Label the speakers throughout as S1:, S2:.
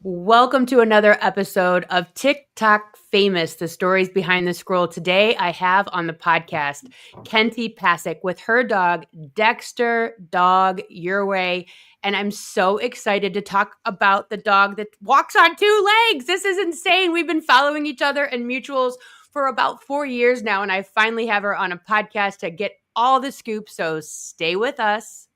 S1: Welcome to another episode of TikTok Famous, the stories behind the scroll. Today, I have on the podcast Kentee Pasek with her dog, Dexter, dog Ouray. And I'm so excited to talk about the dog that walks on two legs. This is insane. We've been following each other in mutuals for about 4 years now, and I finally have her on a podcast to get all the scoop. So stay with us.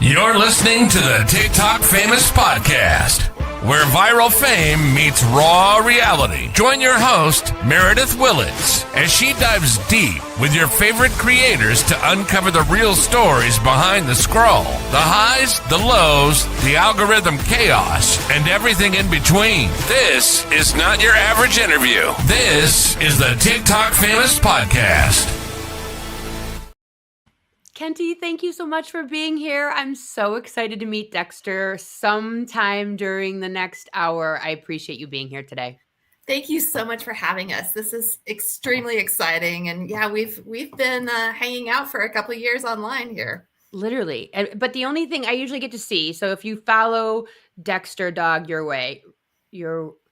S2: You're listening to the TikTok Famous Podcast, where viral fame meets raw reality. Join your host, Meredith Willits, as she dives deep with your favorite creators to uncover the real stories behind the scroll, the highs, the lows, the algorithm chaos, and everything in between. This is not your average interview. This is the TikTok Famous Podcast.
S1: Kentee, thank you so much for being here. I'm so excited to meet Dexter sometime during the next hour. I appreciate you being here today.
S3: Thank you so much for having us. This is extremely exciting. And yeah, we've been hanging out for a couple of years online here.
S1: Literally. But the only thing I usually get to see, so if you follow Dexter, dog Ouray, Ouray.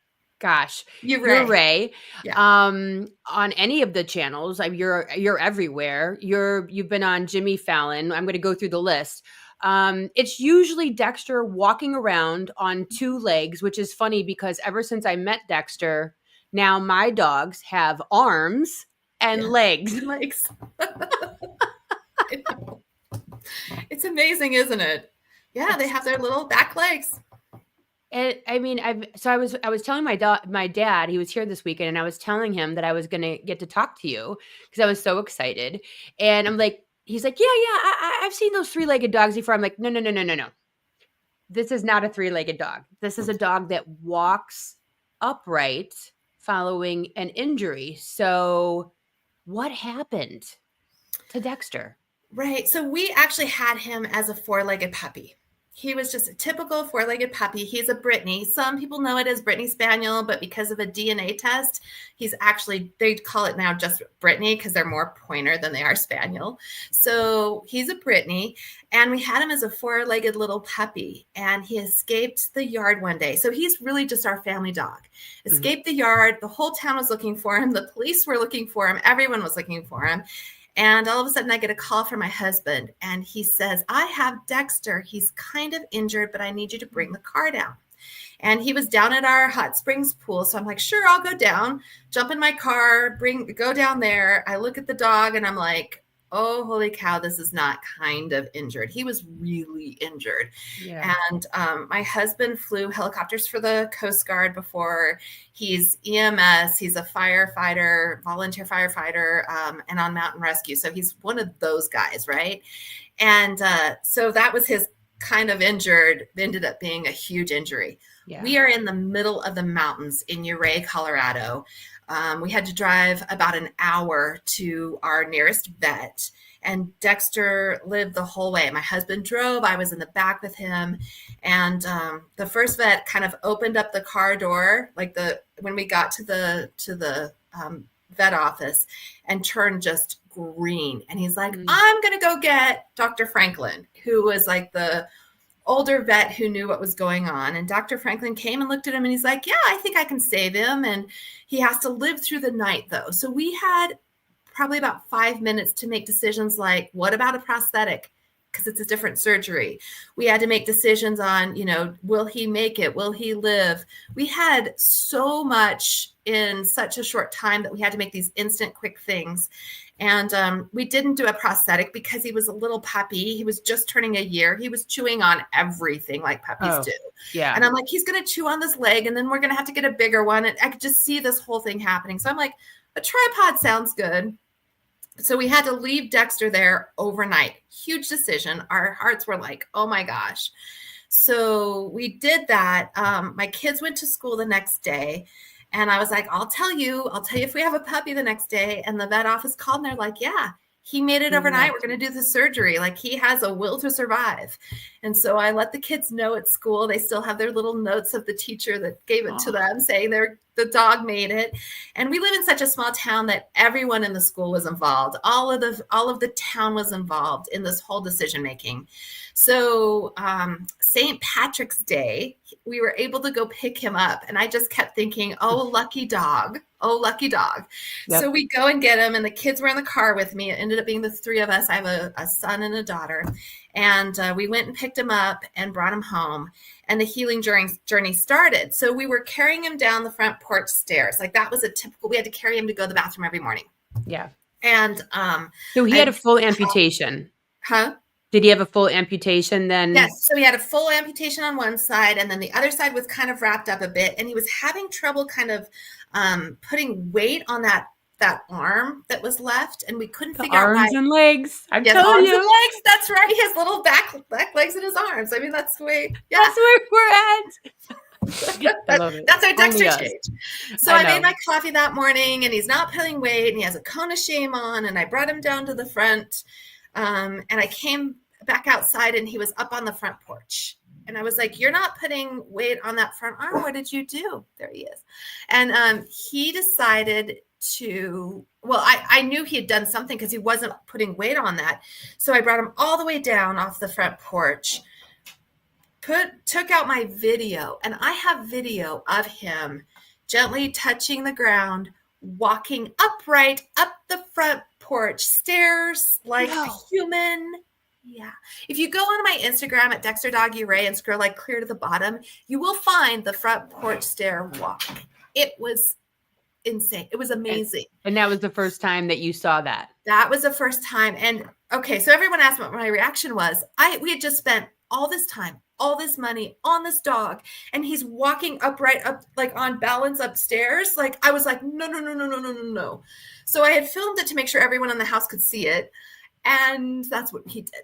S1: Yeah. On any of the channels, you're everywhere. You've been on Jimmy Fallon. I'm going to go through the list. It's usually Dexter walking around on two legs, which is funny because ever since I met Dexter, now my dogs have arms and legs.
S3: It's amazing, isn't it? Yeah, they have their little back legs.
S1: And I mean, I was telling my dad, he was here this weekend, and I was telling him that I was going to get to talk to you because I was so excited. And I'm like, he's like, yeah, I've seen those three-legged dogs before. I'm like, no. This is not a three-legged dog. This is a dog that walks upright following an injury. So what happened to Dexter?
S3: Right. So we actually had him as a four-legged puppy. He was just a typical four-legged puppy. He's a Brittany. Some people know it as Brittany Spaniel, but because of a DNA test, he's actually, they call it now just Brittany because they're more pointer than they are Spaniel. So he's a Brittany, and we had him as a four-legged little puppy, and he escaped the yard one day. So he's really just our family dog. Escaped the yard. The whole town was looking for him. The police were looking for him. Everyone was looking for him. And all of a sudden I get a call from my husband, and he says, I have Dexter. He's kind of injured, but I need you to bring the car down. And he was down at our hot springs pool. So I'm like, sure, I'll go down, jump in my car, go down there. I look at the dog and I'm like, oh, holy cow, this is not kind of injured. He was really injured. Yeah. And my husband flew helicopters for the Coast Guard before. He's EMS. He's a firefighter, volunteer firefighter, and on mountain rescue. So he's one of those guys, right? And so that was his kind of injured, ended up being a huge injury. Yeah. We are in the middle of the mountains in Ouray, Colorado. We had to drive about an hour to our nearest vet, and Dexter lived the whole way. My husband drove. I was in the back with him, and the first vet kind of opened up the car door, when we got to the vet office, and turned just green. And he's like, I'm going to go get Dr. Franklin, who was like the older vet who knew what was going on. And Dr. Franklin came and looked at him, and he's like, yeah, I think I can save him. And he has to live through the night though. So we had probably about 5 minutes to make decisions like, what about a prosthetic? Because it's a different surgery. We had to make decisions on, will he make it? Will he live? We had so much in such a short time that we had to make these instant quick things. And we didn't do a prosthetic because he was a little puppy. He was just turning a year. He was chewing on everything like puppies do. Yeah. And I'm like, he's going to chew on this leg, and then we're going to have to get a bigger one. And I could just see this whole thing happening. So I'm like, a tripod sounds good. So we had to leave Dexter there overnight. Huge decision. Our hearts were like, oh my gosh. So we did that. My kids went to school the next day. And I was like, I'll tell you if we have a puppy the next day. And the vet office called, and they're like, yeah, he made it overnight. We're going to do the surgery. Like, he has a will to survive. And so I let the kids know at school. They still have their little notes of the teacher that gave it to them, saying they're the dog made it. And we live in such a small town that everyone in the school was involved. All of the town was involved in this whole decision making. So St. Patrick's Day, we were able to go pick him up. And I just kept thinking, oh, lucky dog. Oh, lucky dog. Yep. So we go and get him, and the kids were in the car with me. It ended up being the three of us. I have a son and a daughter. And we went and picked him up and brought him home. And the healing journey started. So we were carrying him down the front porch stairs. Like that was we had to carry him to go to the bathroom every morning.
S1: Yeah.
S3: And
S1: so he had a full amputation.
S3: Huh?
S1: Did he have a full amputation then?
S3: Yes. So he had a full amputation on one side, and then the other side was kind of wrapped up a bit. And he was having trouble kind of putting weight on that arm that was left, and we couldn't figure out why.
S1: Arms and legs. I'm telling you.
S3: Arms and legs. That's right. He has little back legs in his arms. I mean, that's the way. Yeah.
S1: That's where we're at. I love it.
S3: That's our Dexter change. So I made my coffee that morning, and he's not putting weight, and he has a cone of shame on, and I brought him down to the front, and I came back outside, and he was up on the front porch. And I was like, you're not putting weight on that front arm. What did you do? There he is. And he decided I knew he had done something because he wasn't putting weight on that. So I brought him all the way down off the front porch, took out my video, and I have video of him gently touching the ground, walking upright up the front porch stairs like a human. Yeah. If you go on my Instagram at Dexter Dog Ouray and scroll like clear to the bottom, you will find the front porch stair walk. It was insane. It was amazing.
S1: And that was the first time that you saw that?
S3: That was the first time. And okay, so everyone asked what my reaction was. We had just spent all this time, all this money on this dog, and he's walking upright up, like on balance upstairs. Like I was like, no. So I had filmed it to make sure everyone in the house could see it. And that's what he did.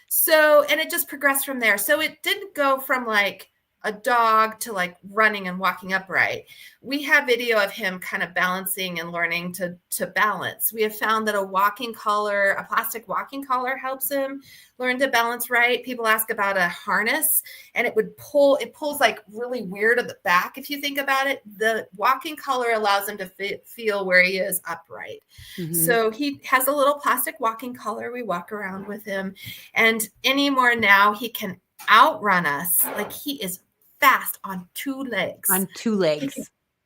S3: So, and it just progressed from there. So it didn't go from like a dog to like running and walking upright. We have video of him kind of balancing and learning to balance. We have found that a plastic walking collar helps him learn to balance right. People ask about a harness, and it pulls like really weird at the back. If you think about it, the walking collar allows him to feel where he is upright. Mm-hmm. So he has a little plastic walking collar. We walk around with him, and anymore now he can outrun us. Like he is fast on two legs. He can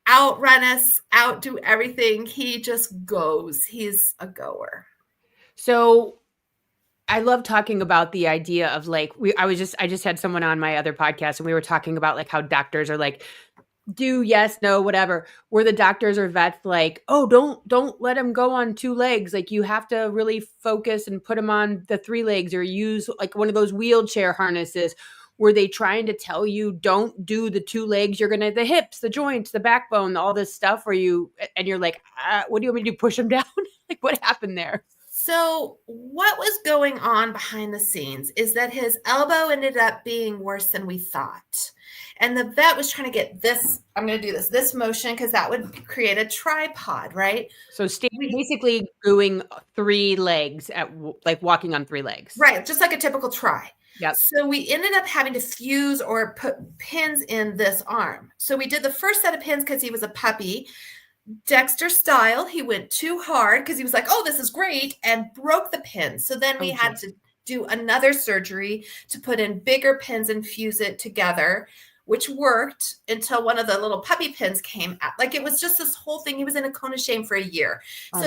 S3: outrun us, outdo everything. He just goes. He's a goer.
S1: So I love talking about the idea of like, I just had someone on my other podcast, and we were talking about like how doctors are like, do yes, no, whatever. Where the doctors or vets like, oh, don't let him go on two legs. Like you have to really focus and put him on the three legs, or use like one of those wheelchair harnesses. Were they trying to tell you don't do the two legs? You're going to the hips, the joints, the backbone, all this stuff and you're like, what do you want me to do? Push him down? Like what happened there?
S3: So what was going on behind the scenes is that his elbow ended up being worse than we thought. And the vet was trying to get this, I'm going to do this motion because that would create a tripod, right?
S1: So basically doing three legs like walking on three legs.
S3: Right. Just like a typical try.
S1: Yep.
S3: So we ended up having to fuse or put pins in this arm. So we did the first set of pins because he was a puppy. Dexter style, he went too hard because he was like, oh, this is great, and broke the pins. So then we had to do another surgery to put in bigger pins and fuse it together, which worked until one of the little puppy pins came out. Like it was just this whole thing. He was in a cone of shame for a year.
S1: Oh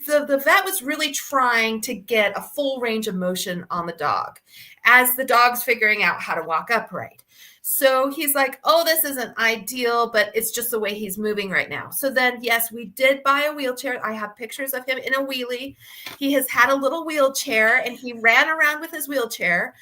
S3: so the vet was really trying to get a full range of motion on the dog as the dog's figuring out how to walk upright. So he's like, oh, this isn't ideal, but it's just the way he's moving right now. So then, yes, we did buy a wheelchair. I have pictures of him in a wheelie. He has had a little wheelchair, and he ran around with his wheelchair,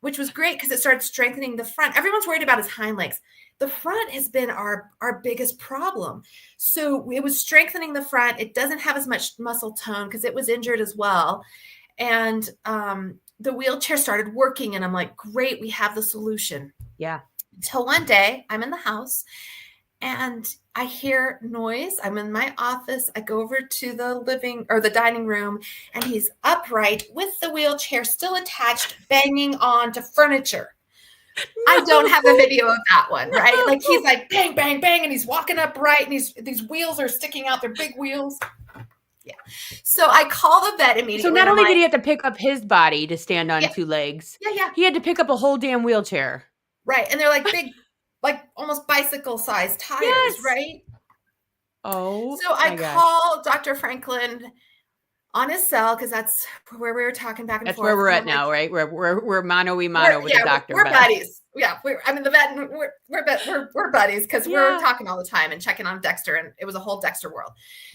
S3: which was great because it started strengthening the front. Everyone's worried about his hind legs. The front has been our biggest problem. So it was strengthening the front. It doesn't have as much muscle tone because it was injured as well. And the wheelchair started working, and I'm like, great, we have the solution.
S1: Yeah.
S3: Until one day I'm in the house and I hear noise. I'm in my office. I go over to the dining room, and he's upright with the wheelchair still attached, banging on to furniture. I don't have a video of that one, right? Like he's like bang, bang, bang, and he's walking upright, and these wheels are sticking out. They're big wheels. Yeah. So I call the vet immediately.
S1: So not only did he have to pick up his body to stand on
S3: Yeah.
S1: 2 legs,
S3: Yeah.
S1: he had to pick up a whole damn wheelchair.
S3: Right. And they're like big, like almost bicycle-sized tires,
S1: Yes.
S3: right?
S1: Oh,
S3: So I
S1: my gosh.
S3: call Dr. Franklin on his cell because that's where we were talking back and
S1: That's
S3: forth.
S1: where we're
S3: And
S1: at
S3: I'm
S1: now,
S3: like,
S1: right? We're mano-y-mano with the doctor.
S3: We're
S1: but-
S3: buddies. Yeah, I mean the vet. We're buddies because we're
S1: Yeah.
S3: talking all the time and checking on Dexter, and it was a whole Dexter world.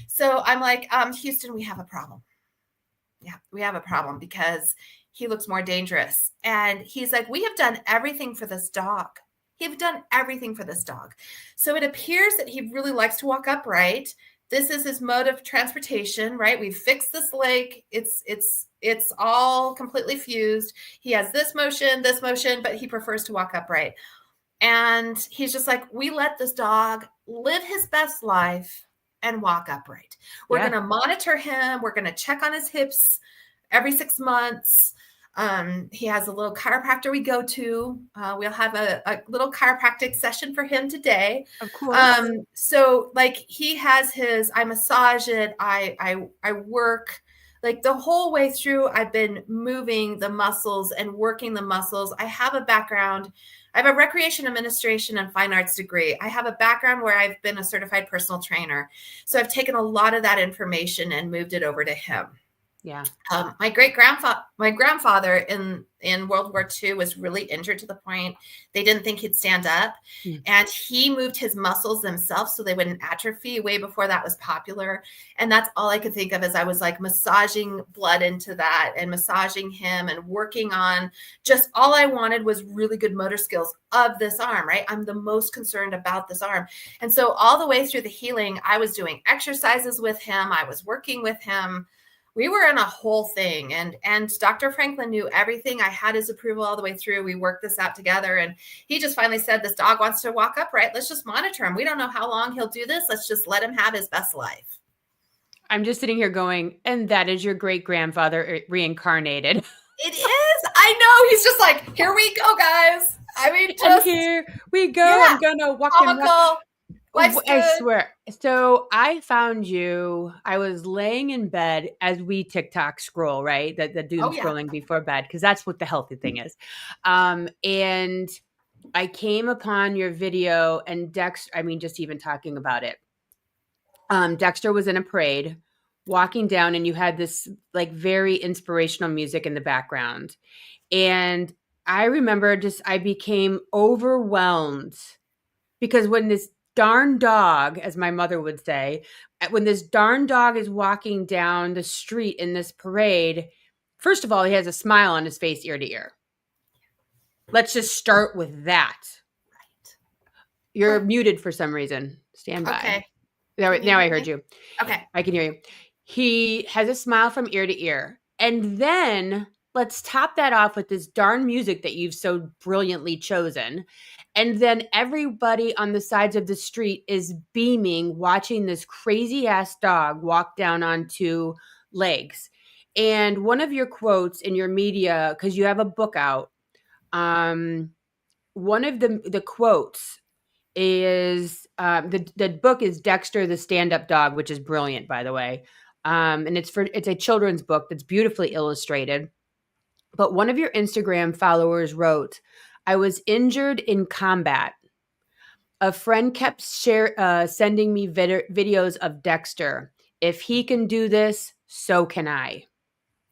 S3: So I'm like, Houston, we have a problem. Yeah, we have a problem because he looks more dangerous. And he's like, we have done everything for this dog. We've done everything for this dog. So it appears that he really likes to walk upright. This is his mode of transportation, right? We've fixed this leg. It's all completely fused. He has this motion, but he prefers to walk upright. And he's just like, we let this dog live his best life and walk upright. We're going to monitor him. We're going to check on his hips every 6 months. He has a little chiropractor we go to. We'll have a little chiropractic session for him today.
S1: Of course.
S3: So like he has I massage it. I work like the whole way through. I've been moving the muscles and working the muscles. I have a background. I have a recreation administration and fine arts degree. I have a background where I've been a certified personal trainer. So I've taken a lot of that information and moved it over to him.
S1: Yeah.
S3: My grandfather in World War II was really injured to the point they didn't think he'd stand up. And he moved his muscles themselves so they wouldn't atrophy way before that was popular. And that's all I could think of as I was like massaging blood into that and massaging him and working on just all I wanted was really good motor skills of this arm, right? I'm the most concerned about this arm. And so all the way through the healing, I was doing exercises with him. I was working with him. We were in a whole thing, and Dr. Franklin knew everything. I had his approval all the way through. We worked this out together, and he just finally said, this dog wants to walk upright. Let's just monitor him. We don't know how long he'll do this. Let's just let him have his best life.
S1: I'm just sitting here going, and that is your great-grandfather reincarnated.
S3: It is. I know. He's just like, here we go, guys. I mean, just.
S1: And here we go.
S3: Yeah.
S1: I'm going to walk and
S3: Comical.
S1: I swear. So I found you. I was laying in bed as we TikTok scroll, right? The doom scrolling before bed, because that's what the healthy thing is. And I came upon your video, and Dexter, I mean, just even talking about it. Dexter was in a parade walking down, and you had this like very inspirational music in the background. And I remember I became overwhelmed because when this darn dog, as my mother would say, when this darn dog is walking down the street in this parade, first of all, he has a smile on his face ear to ear. Let's just start with that. Right. You're muted for some reason. Stand by.
S3: Okay.
S1: Now I heard you.
S3: Okay.
S1: I can hear you. He has a smile from ear to ear. And then let's top that off with this darn music that you've so brilliantly chosen. And then everybody on the sides of the street is beaming, watching this crazy ass dog walk down on 2 legs. And one of your quotes in your media, because you have a book out, one of the quotes is the book is Dexter, the Stand-Up Dog, which is brilliant, by the way. And it's a children's book that's beautifully illustrated. But one of your Instagram followers wrote, I was injured in combat. A friend kept sending me videos of Dexter. If he can do this, so can I.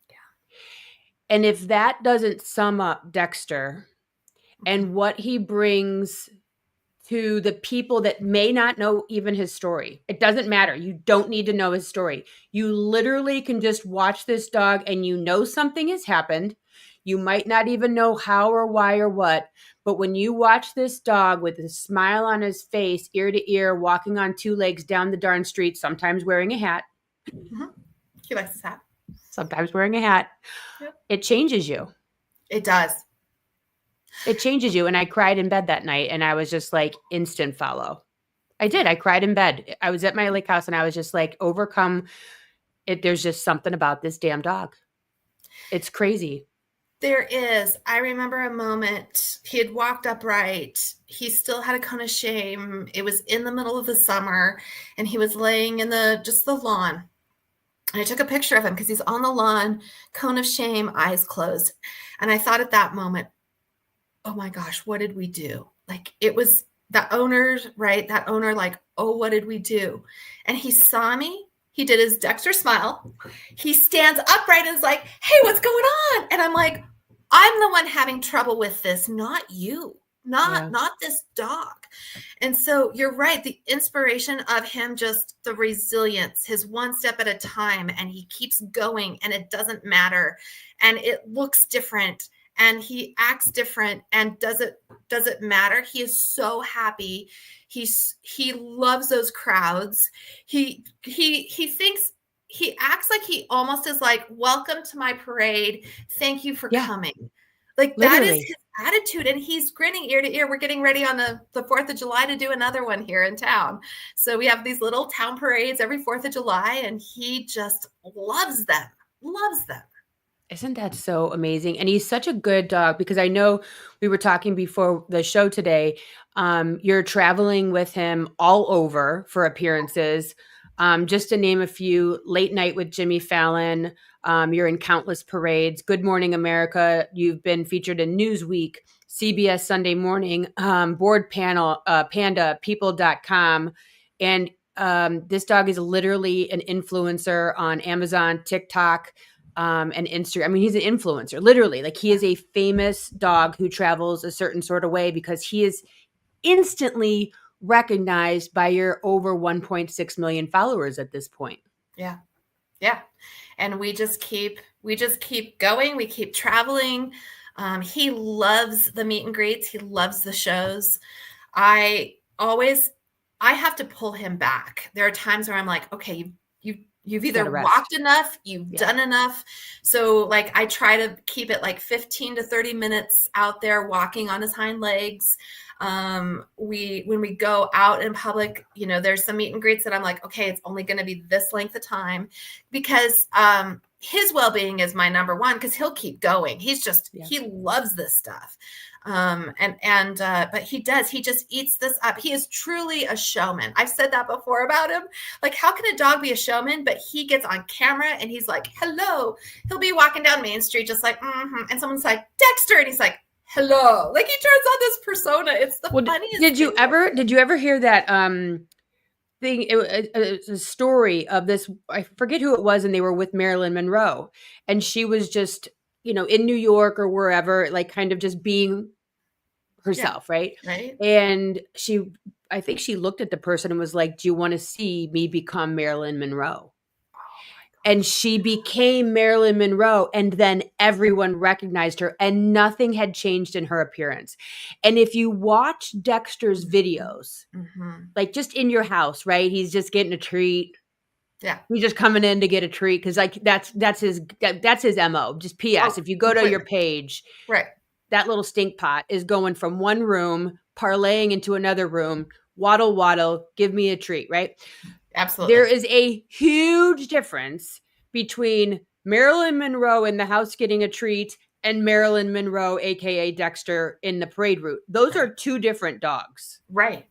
S1: Yeah. And if that doesn't sum up Dexter and what he brings to the people that may not know even his story, it doesn't matter. You don't need to know his story. You literally can just watch this dog and you know something has happened. You might not even know how or why or what, but when you watch this dog with a smile on his face, ear to ear, walking on 2 legs down the darn street, sometimes wearing a hat.
S3: Mm-hmm. He likes his hat.
S1: Sometimes wearing a hat. Yep. It changes you.
S3: It does.
S1: It changes you. And I cried in bed that night, and I was just like instant follow. I did. I cried in bed. I was at my lake house, and I was just like overcome. There's just something about this damn dog. It's crazy.
S3: There is. I remember a moment he had walked upright. He still had a cone of shame. It was in the middle of the summer, and he was laying in just the lawn. And I took a picture of him because he's on the lawn, cone of shame, eyes closed. And I thought at that moment, oh my gosh, what did we do? Like, it was the owner, right? That owner, like, oh, what did we do? And he saw me. He did his Dexter smile. He stands upright and is like, hey, what's going on? And I'm like, I'm the one having trouble with this, not you, not this dog. And so you're right. The inspiration of him, just the resilience, his one step at a time, and he keeps going, and it doesn't matter. And it looks different, and he acts different, and does it matter? He is so happy. He loves those crowds. He thinks, he acts like he almost is like, welcome to my parade. Thank you for coming. Like, literally. That is his attitude. And he's grinning ear to ear. We're getting ready on the 4th of July to do another one here in town. So we have these little town parades every 4th of July, and he just loves them.
S1: Isn't that so amazing? And he's such a good dog, because I know we were talking before the show today. You're traveling with him all over for appearances. Just to name a few: Late Night with Jimmy Fallon. You're in countless parades. Good Morning America. You've been featured in Newsweek, CBS Sunday Morning, Board Panel, Panda, People.com. And this dog is literally an influencer on Amazon, TikTok, and Instagram. I mean, he's an influencer, literally. Like, he is a famous dog who travels a certain sort of way, because he is instantly recognized by your over 1.6 million followers at this point.
S3: Yeah. And we just keep going. We keep traveling. He loves the meet and greets. He loves the shows. I have to pull him back. There are times where I'm like, okay, you've either walked enough, you've done enough. So, like, I try to keep it like 15 to 30 minutes out there walking on his hind legs. When we go out in public, there's some meet and greets that I'm like, okay, it's only going to be this length of time, because his well-being is my number one, because he'll keep going. He's just, he loves this stuff. But he just eats this up. He is truly a showman. I've said that before about him. Like, how can a dog be a showman? But he gets on camera and he's like, hello. He'll be walking down Main Street just like, and someone's like, Dexter. And he's like, hello. Like, he turns on this persona. It's the funniest.
S1: Did you ever hear that thing? It's a story of this, I forget who it was, and they were with Marilyn Monroe, and she was just, in New York or wherever, like, kind of just being herself, right? And I think she looked at the person and was like, do you want to see me become Marilyn Monroe? And she became Marilyn Monroe, and then everyone recognized her, and nothing had changed in her appearance. And if you watch Dexter's videos, like, just in your house, right? He's just getting a treat.
S3: Yeah.
S1: He's just coming in to get a treat, because, like, that's his MO. Just PS. If you go to your page,
S3: right,
S1: that little stink pot is going from one room, parlaying into another room, waddle, give me a treat, right?
S3: Absolutely.
S1: There is a huge difference between Marilyn Monroe in the house getting a treat and Marilyn Monroe, aka Dexter, in the parade route. Those are two different dogs.
S3: Right.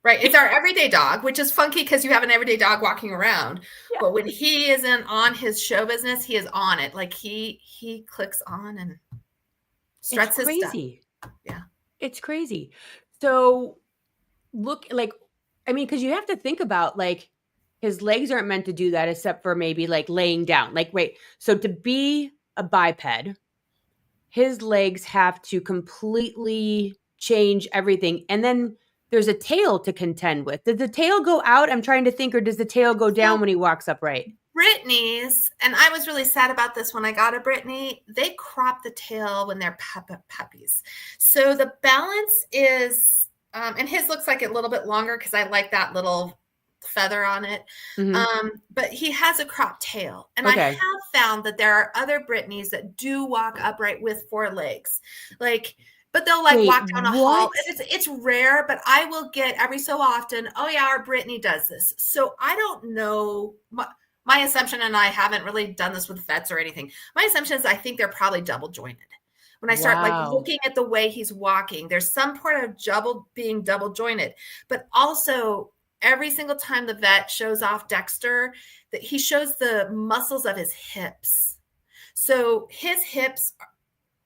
S3: It's our everyday dog, which is funky because you have an everyday dog walking around. Yeah. But when he isn't on his show business, he is on it. Like, he clicks on and struts his stuff. Yeah.
S1: It's crazy. So look, like, I mean, because you have to think about, like, his legs aren't meant to do that, except for maybe, like, laying down. Like, wait, so to be a biped, his legs have to completely change everything. And then there's a tail to contend with. Does the tail go out? I'm trying to think. Or does the tail go down when he walks upright?
S3: Brittany's, and I was really sad about this when I got a Brittany, they crop the tail when they're puppies. So the balance is, and his looks like a little bit longer because I like that little feather on it. But he has a cropped tail. And I have found that there are other Brittany's that do walk upright with 4 legs. Like, but they'll walk down a hall. It's rare, but I will get every so often, oh yeah, our Brittany does this. So I don't know my assumption, and I haven't really done this with vets or anything. My assumption is I think they're probably double jointed. When I start like looking at the way he's walking, there's some part of being double jointed, but also every single time the vet shows off Dexter, that he shows the muscles of his hips. So his hips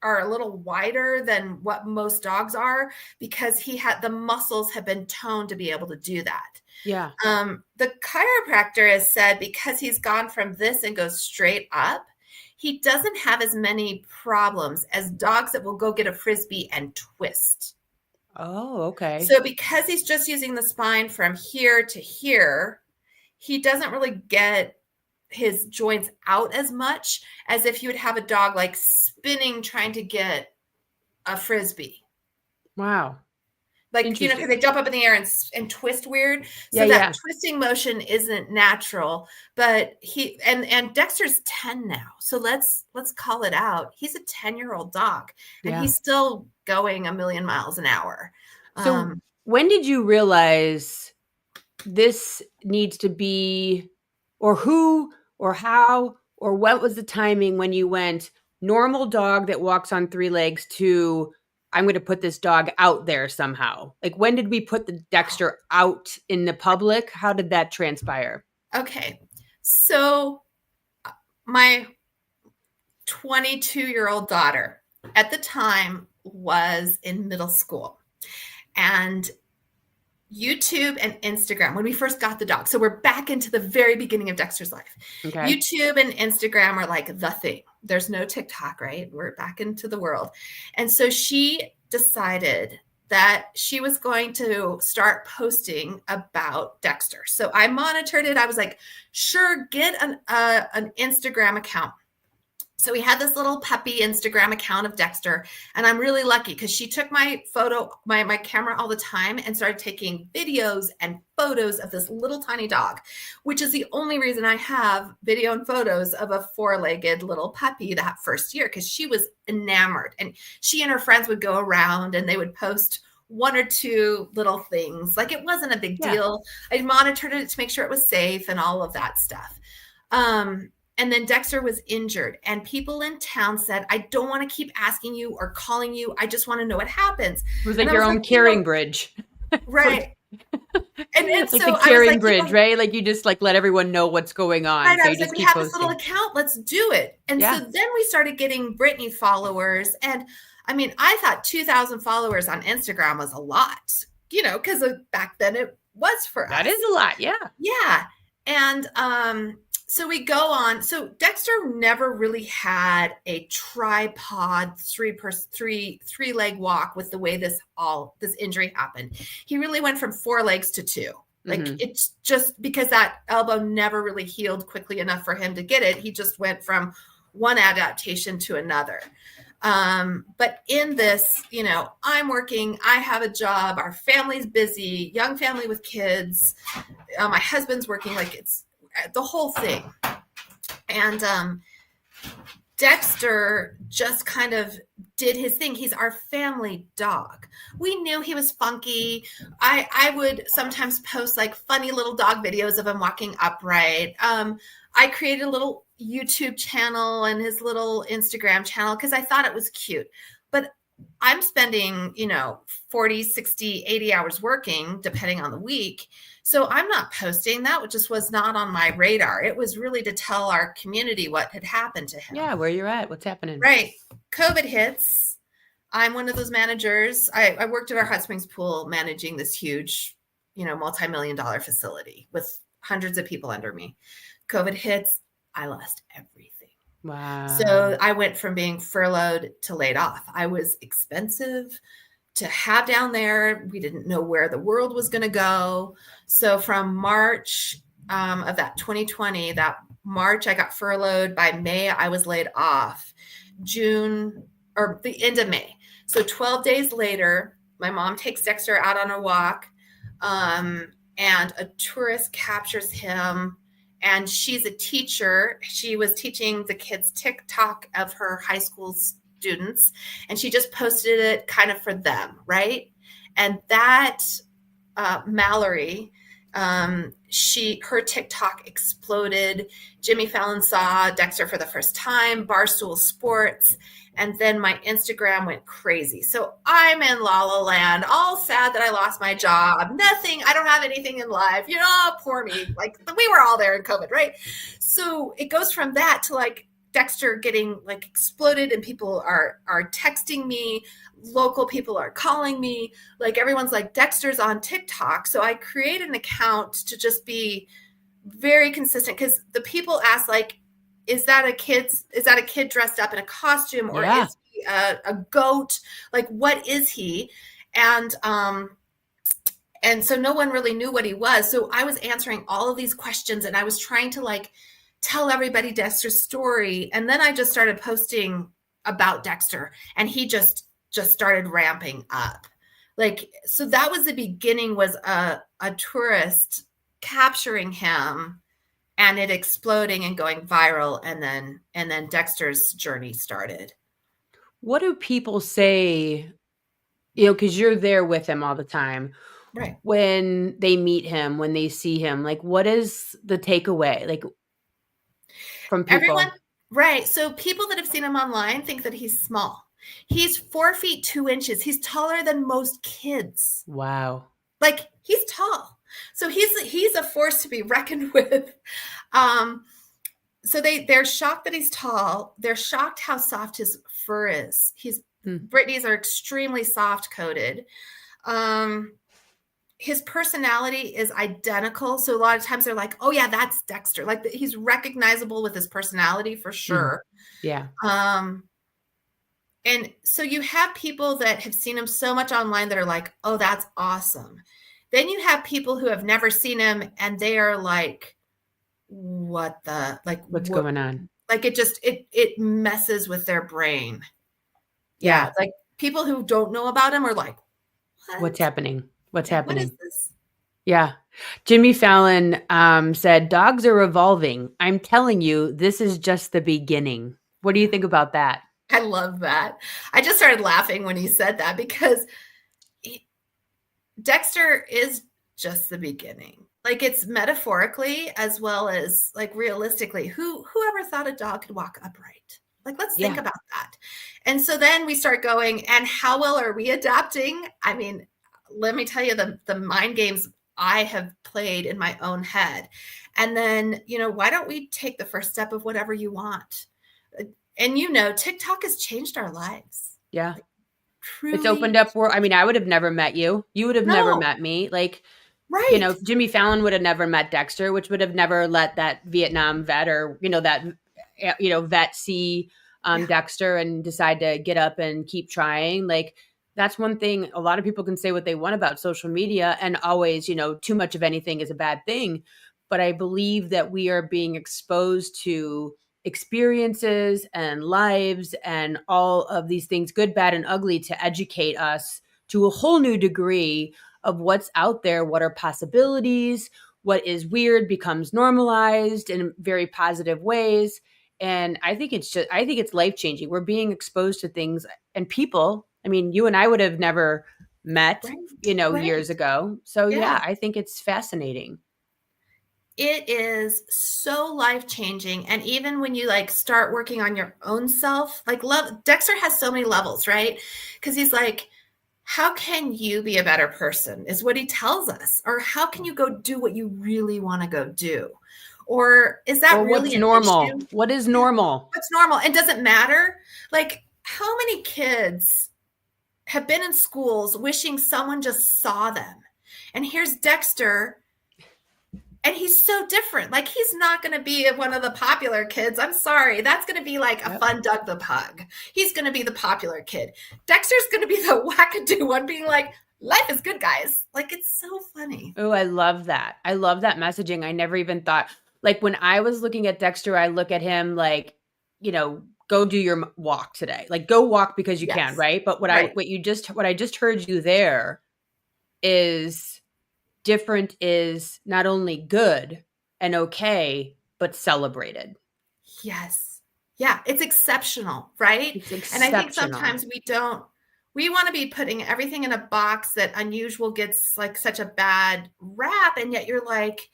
S3: are a little wider than what most dogs are because the muscles have been toned to be able to do that.
S1: Yeah.
S3: The chiropractor has said because he's gone from this and goes straight up, he doesn't have as many problems as dogs that will go get a Frisbee and twist.
S1: Oh, okay.
S3: So because he's just using the spine from here to here, he doesn't really get his joints out as much as if you would have a dog like spinning trying to get a Frisbee.
S1: Wow.
S3: Like, because they jump up in the air and twist weird. So twisting motion isn't natural, but and Dexter's 10 now. So let's call it out. He's a 10-year-old dog and he's still going 1,000,000 miles an hour.
S1: So when did you realize this needs to be, or who, or how, or what was the timing when you went normal dog that walks on 3 legs to I'm going to put this dog out there somehow? Like, when did we put the Dexter out in the public? How did that transpire?
S3: Okay. So my 22-year-old daughter at the time was in middle school, and YouTube and Instagram, when we first got the dog. So we're back into the very beginning of Dexter's life. Okay. YouTube and Instagram are like the thing. There's no TikTok, right? We're back into the world. And so she decided that she was going to start posting about Dexter. So I monitored it. I was like, sure, get an Instagram account. So we had this little puppy Instagram account of Dexter, and I'm really lucky because she took my photo, my camera all the time and started taking videos and photos of this little tiny dog, which is the only reason I have video and photos of a 4-legged little puppy that first year, because she was enamored. And she and her friends would go around and they would post 1 or 2 little things. Like, it wasn't a big deal. I monitored it to make sure it was safe and all of that stuff. And then Dexter was injured, and people in town said, I don't want to keep asking you or calling you. I just want to know what happens.
S1: It was like your own carrying bridge.
S3: Right. And
S1: like so the carrying bridge, right? Like, you just like let everyone know what's going on.
S3: Right.
S1: So
S3: I was like, we have this little account. Let's do it. And so then we started getting Brittany followers. And I mean, I thought 2,000 followers on Instagram was a lot, because back then it was for us.
S1: That is a lot. Yeah.
S3: Yeah. And, so we go on. So Dexter never really had a tripod three-leg walk with the way this injury happened. He really went from 4 legs to 2. Like, it's just because that elbow never really healed quickly enough for him to get it. He just went from one adaptation to another. But in this, I'm working, I have a job, our family's busy, young family with kids. My husband's working, like, it's the whole thing. And Dexter just kind of did his thing. He's our family dog. We knew he was funky. I would sometimes post like funny little dog videos of him walking upright. I created a little YouTube channel and his little Instagram channel because I thought it was cute. But I'm spending, 40, 60, 80 hours working, depending on the week. So I'm not posting. That just was not on my radar. It was really to tell our community what had happened to him.
S1: Yeah, where you're at, what's happening.
S3: Right. COVID hits. I'm one of those managers. I worked at our hot springs pool managing this huge, multi-million-dollar facility with hundreds of people under me. COVID hits. I lost everything.
S1: Wow.
S3: So I went from being furloughed to laid off. I was expensive to have down there. We didn't know where the world was going to go. So from March of that 2020, that March I got furloughed. By May, I was laid off. June, or the end of May. So 12 days later, my mom takes Dexter out on a walk, and a tourist captures him. And she's a teacher. She was teaching the kids TikTok of her high school students, and she just posted it kind of for them, right? And that Mallory, her TikTok exploded. Jimmy Fallon saw Dexter for the first time, Barstool Sports, and then my Instagram went crazy. So I'm in La La Land, all sad that I lost my job. Nothing, I don't have anything in life. Poor me. Like, we were all there in COVID, right? So it goes from that to like Dexter getting like exploded, and people are texting me. Local people are calling me. Like, everyone's like, Dexter's on TikTok. So I created an account to just be very consistent, because the people ask, like, is that a kid dressed up in a costume, or is he a goat? Like, what is he? And so no one really knew what he was. So I was answering all of these questions, and I was trying to like tell everybody Dexter's story. And then I just started posting about Dexter, and he just started ramping up. Like, so that was the beginning, was a tourist capturing him and it exploding and going viral. And then Dexter's journey started.
S1: What do people say, because you're there with him all the time,
S3: right?
S1: When they meet him, when they see him, like, what is the takeaway, like, from people?
S3: Everyone, right. So people that have seen him online think that he's small. He's 4 feet 2 inches. He's taller than most kids.
S1: Wow.
S3: Like, he's tall. So he's a force to be reckoned with. So they're shocked that he's tall. They're shocked how soft his fur is. Brittany's are extremely soft coated. His personality is identical. So a lot of times they're like, oh yeah, that's Dexter. Like, he's recognizable with his personality for sure.
S1: Yeah.
S3: And so you have people that have seen him so much online that are like, oh, that's awesome. Then you have people who have never seen him, and they are like, what's
S1: going on?
S3: Like, it messes with their brain. Yeah. Like, people who don't know about him are like,
S1: what's happening? What's happening?
S3: What is this?
S1: Yeah. Jimmy Fallon said, dogs are evolving. I'm telling you, this is just the beginning. What do you think about that?
S3: I love that. I just started laughing when he said that, because Dexter is just the beginning. Like, it's metaphorically as well as like realistically. Whoever thought a dog could walk upright? Like, let's think about that. And so then we start going, and how well are we adapting? I mean, let me tell you the mind games I have played in my own head. And then, why don't we take the first step of whatever you want? And TikTok has changed our lives.
S1: Yeah.
S3: Like, truly.
S1: It's opened up. I mean, I would have never met you. You would have never met me. Like,
S3: right.
S1: Jimmy Fallon would have never met Dexter, which would have never let that Vietnam vet or, vet see Dexter and decide to get up and keep trying. Like, that's one thing. A lot of people can say what they want about social media, and always, too much of anything is a bad thing. But I believe that we are being exposed to experiences and lives and all of these things, good, bad, and ugly, to educate us to a whole new degree of what's out there, what are possibilities, what is weird becomes normalized in very positive ways. And I think it's life-changing. We're being exposed to things and people. I mean, you and I would have never met, years ago. So yeah, I think it's fascinating.
S3: It is so life-changing. And even when you like start working on your own self, like Dexter has so many levels, right? Because he's like, how can you be a better person is what he tells us. Or how can you go do what you really want to go do? Or is that really
S1: what's normal? Issue? What is normal?
S3: What's normal? And does it matter? Like, how many kids have been in schools wishing someone just saw them? And here's Dexter. And he's so different. Like, he's not going to be one of the popular kids. I'm sorry. That's going to be like a fun Doug the Pug. He's going to be the popular kid. Dexter's going to be the wackadoo one, being like, life is good, guys. Like, it's so funny.
S1: Oh, I love that. I love that messaging. I never even thought, like, when I was looking at Dexter, I look at him like, go do your walk today. Like, go walk because you can, right? But what I just heard you there is, different is not only good and okay, but celebrated.
S3: Yes. Yeah. It's exceptional, right?
S1: It's exceptional.
S3: And I think sometimes we want to be putting everything in a box that unusual gets like such a bad rap. And yet you're like,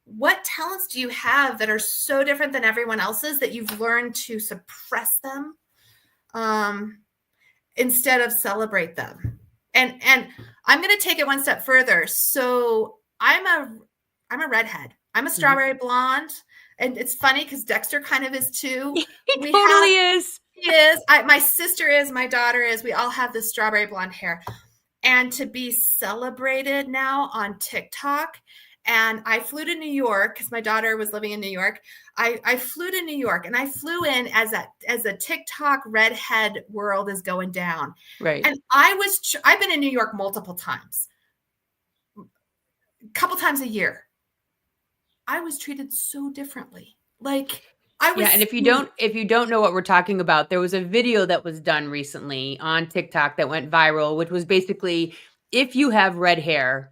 S3: what talents do you have that are so different than everyone else's that you've learned to suppress them instead of celebrate them? And I'm going to take it one step further. So I'm a redhead. I'm a strawberry blonde. And it's funny because Dexter kind of is too.
S1: He totally is.
S3: He is. My sister is. My daughter is. We all have this strawberry blonde hair. And to be celebrated now on TikTok. And I flew to New York because my daughter was living in New York. I flew to New York, and I flew in as a TikTok redhead world is going down.
S1: Right.
S3: And I've been in New York multiple times, a couple times a year. I was treated so differently. Like I was.
S1: Yeah, and if you don't know what we're talking about, there was a video that was done recently on TikTok that went viral, which was basically, if you have red hair,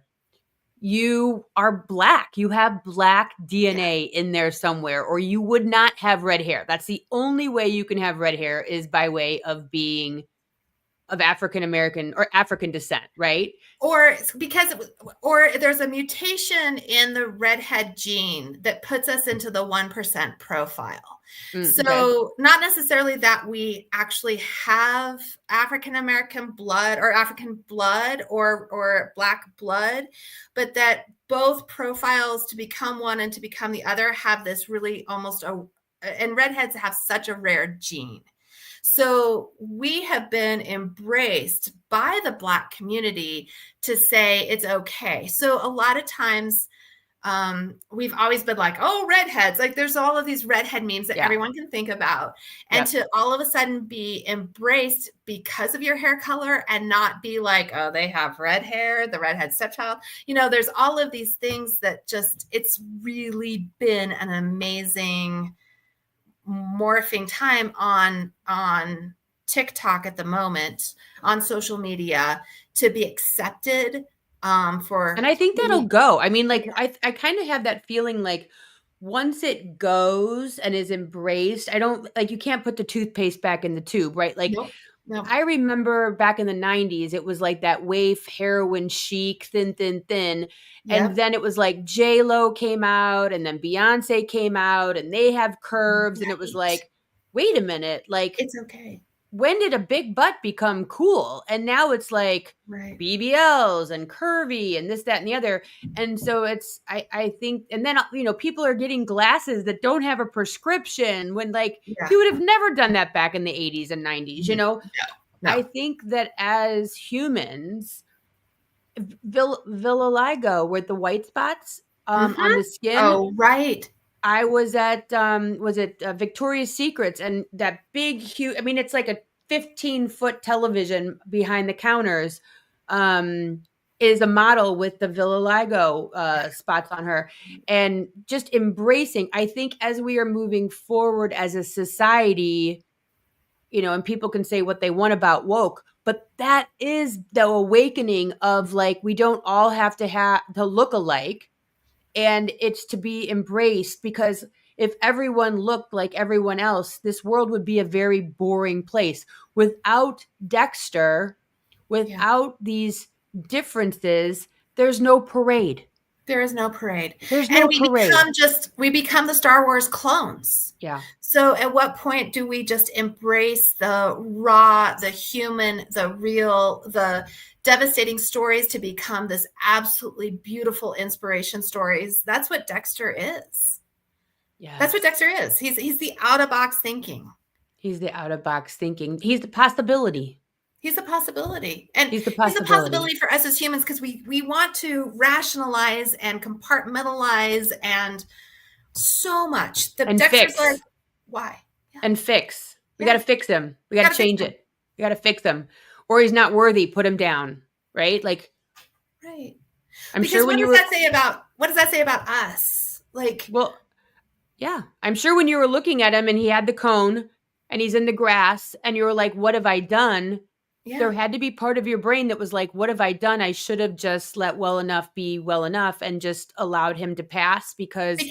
S1: you are black. You have black DNA in there somewhere, or you would not have red hair. That's the only way you can have red hair, is by way of being of African American or African descent, right?
S3: Or there's a mutation in the redhead gene that puts us into the 1% profile. So not necessarily that we actually have African American blood or African blood or black blood, but that both profiles, to become one and to become the other, have this really and redheads have such a rare gene. So we have been embraced by the Black community to say it's okay. So a lot of times we've always been like, oh, redheads, like there's all of these redhead memes that everyone can think about. And to all of a sudden be embraced because of your hair color and not be like, oh, they have red hair, the redhead stepchild. There's all of these things that it's really been an amazing morphing time on TikTok at the moment, on social media, to be accepted
S1: and I think that'll go. I mean, like I kind of have that feeling like once it goes and is embraced, you can't put the toothpaste back in the tube, right? Like
S3: No.
S1: I remember back in the 90s, it was like that waif heroin chic, thin. And then it was like J-Lo came out, and then Beyonce came out, and they have curves. And it was like, wait a minute, like
S3: it's okay.
S1: When did a big butt become cool? And now it's like BBLs and curvy and this, that, and the other. And so I think, and then, people are getting glasses that don't have a prescription when you would have never done that back in the 80s and 90s, No. I think that as humans, vitiligo with the white spots on the skin.
S3: Oh, right.
S1: I was at, Victoria's Secrets, and that big, huge, it's like a 15-foot television behind the counters, is a model with the vitiligo spots on her, and just embracing. I think as we are moving forward as a society, and people can say what they want about woke, but that is the awakening of we don't all have to look alike. And it's to be embraced, because if everyone looked like everyone else, this world would be a very boring place. Without Dexter, without these differences, there's no parade.
S3: There is no parade.
S1: There's no parade.
S3: We become the Star Wars clones.
S1: Yeah.
S3: So at what point do we just embrace the raw, the human, the real, the devastating stories to become this absolutely beautiful inspiration stories? That's what Dexter is. Yeah. That's what Dexter is. He's the out of box thinking.
S1: He's the out of box thinking. He's the possibility.
S3: He's the possibility. And
S1: he's the
S3: possibility for us as humans, because we want to rationalize and compartmentalize and so much.
S1: Dexter's fix.
S3: Like, why?
S1: Yeah. And fix. We got to fix him. We got to change it. We got to fix him. Or he's not worthy. Put him down. Right?
S3: Right.
S1: I'm sure when
S3: what does that say about us?
S1: Well, yeah. I'm sure when you were looking at him and he had the cone and he's in the grass and you were like, what have I done? Yeah. There had to be part of your brain that was like, what have I done? I should have just let well enough be well enough and just allowed him to pass, because